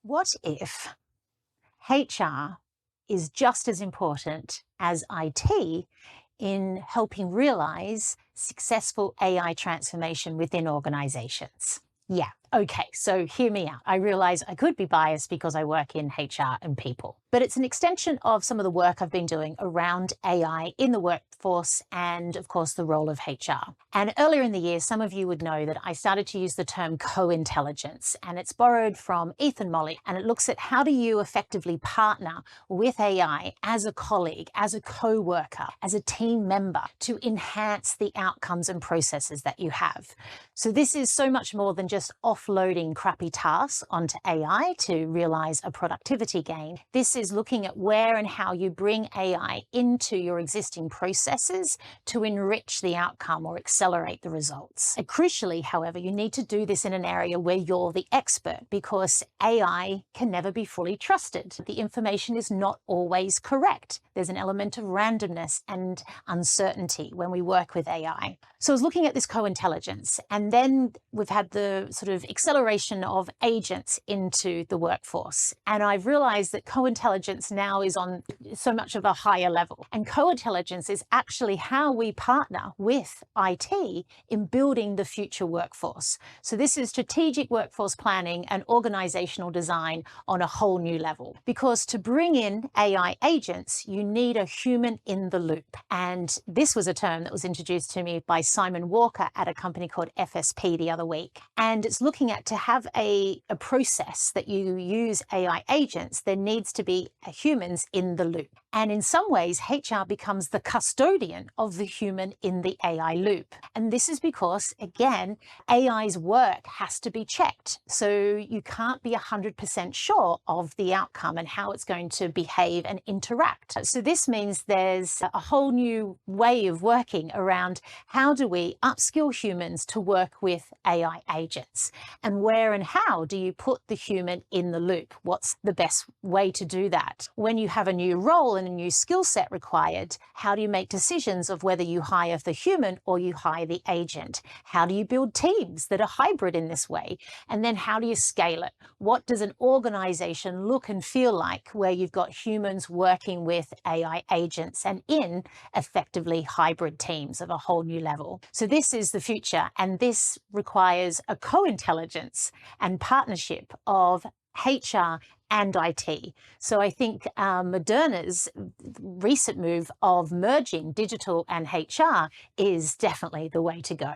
What if HR is just as important as IT in helping realize successful AI transformation within organizations? Yeah, okay, so hear me out. I realize I could be biased because I work in HR and people, but it's an extension of some of the work I've been doing around AI in the workforce and, of course, the role of HR. And earlier in the year, some of you would know that I started to use the term co-intelligence, and it's borrowed from Ethan Mollick, and it looks at how do you effectively partner with AI as a colleague, as a co-worker, as a team member to enhance the outcomes and processes that you have. So this is so much more than just offloading crappy tasks onto AI to realize a productivity gain. This is looking at where and how you bring AI into your existing processes to enrich the outcome or accelerate the results. And crucially, however, you need to do this in an area where you're the expert, because AI can never be fully trusted. The information is not always correct. There's an element of randomness and uncertainty when we work with AI. So I was looking at this co-intelligence, and then we've had the sort of acceleration of agents into the workforce. And I've realized that co-intelligence now is on so much of a higher level. And co-intelligence is actually how we partner with IT in building the future workforce. So this is strategic workforce planning and organizational design on a whole new level. Because to bring in AI agents, you need a human in the loop. And this was a term that was introduced to me by Simon Walker at a company called FSP the other week. And it's looking at to have a process that you use AI agents, there needs to be humans in the loop. And in some ways, HR becomes the custodian of the human in the AI loop. And this is because, again, AI's work has to be checked. So you can't be 100% sure of the outcome and how it's going to behave and interact. So this means there's a whole new way of working around how do we upskill humans to work with AI agents, and where and how do you put the human in the loop? What's the best way to do that? When you have a new role and a new skill set required, how do you make decisions of whether you hire the human or you hire the agent? How do you build teams that are hybrid in this way? And then how do you scale it? What does an organization look and feel like where you've got humans working with AI agents and in effectively hybrid teams of a whole new level? So this is the future, and this requires a co-intelligence and partnership of HR and IT. So I think Moderna's recent move of merging digital and HR is definitely the way to go.